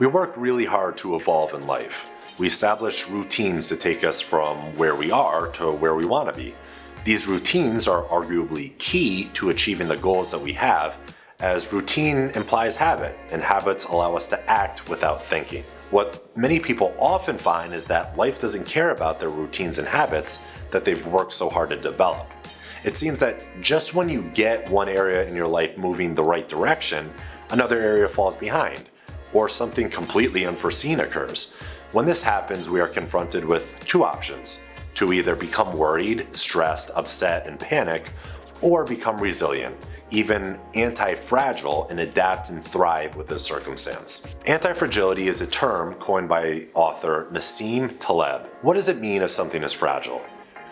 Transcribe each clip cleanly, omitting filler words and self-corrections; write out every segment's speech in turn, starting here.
We work really hard to evolve in life. We establish routines to take us from where we are to where we want to be. These routines are arguably key to achieving the goals that we have, as routine implies habit, and habits allow us to act without thinking. What many people often find is that life doesn't care about their routines and habits that they've worked so hard to develop. It seems that just when you get one area in your life moving the right direction, another area falls behind, or something completely unforeseen occurs. When this happens, we are confronted with two options: to either become worried, stressed, upset, and panic, or become resilient, even anti-fragile, and adapt and thrive with this circumstance. Anti-fragility is a term coined by author Nassim Taleb. What does it mean if something is fragile?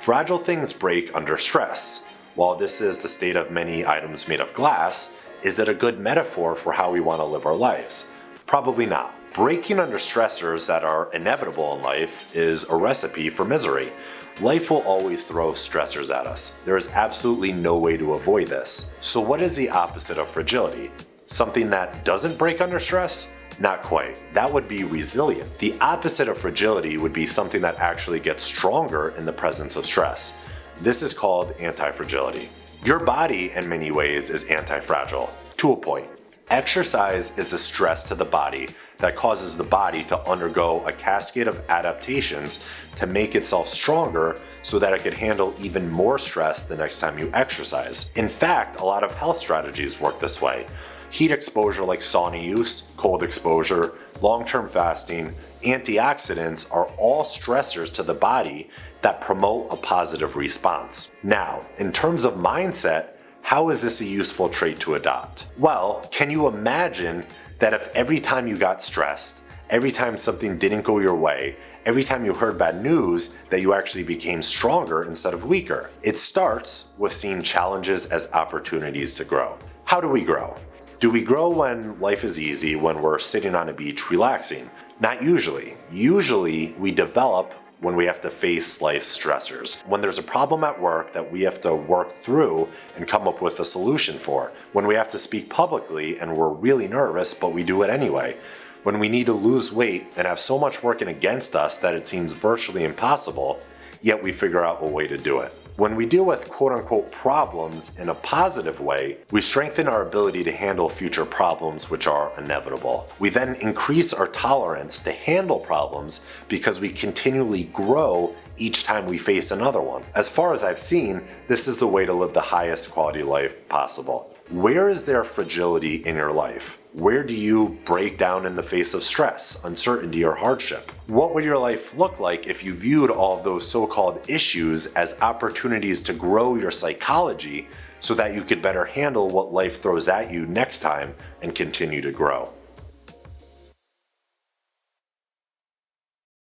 Fragile things break under stress. While this is the state of many items made of glass, is it a good metaphor for how we want to live our lives? Probably not. Breaking under stressors that are inevitable in life is a recipe for misery. Life will always throw stressors at us. There is absolutely no way to avoid this. So what is the opposite of fragility? Something that doesn't break under stress? Not quite. That would be resilient. The opposite of fragility would be something that actually gets stronger in the presence of stress. This is called anti-fragility. Your body, in many ways, is anti-fragile, to a point. Exercise is a stress to the body that causes the body to undergo a cascade of adaptations to make itself stronger so that it could handle even more stress the next time you exercise. In fact, a lot of health strategies work this way. Heat exposure like sauna use, cold exposure, long-term fasting, antioxidants are all stressors to the body that promote a positive response. Now, in terms of mindset, how is this a useful trait to adopt? Well, can you imagine that if every time you got stressed, every time something didn't go your way, every time you heard bad news, that you actually became stronger instead of weaker? It starts with seeing challenges as opportunities to grow. How do we grow? Do we grow when life is easy, when we're sitting on a beach relaxing? Not usually. Usually we develop when we have to face life's stressors. When there's a problem at work that we have to work through and come up with a solution for. When we have to speak publicly and we're really nervous, but we do it anyway. When we need to lose weight and have so much working against us that it seems virtually impossible, yet we figure out a way to do it. When we deal with quote-unquote problems in a positive way, we strengthen our ability to handle future problems which are inevitable. We then increase our tolerance to handle problems because we continually grow each time we face another one. As far as I've seen, this is the way to live the highest quality life possible. Where is there fragility in your life? Where do you break down in the face of stress, uncertainty, or hardship? What would your life look like if you viewed all of those so-called issues as opportunities to grow your psychology so that you could better handle what life throws at you next time and continue to grow?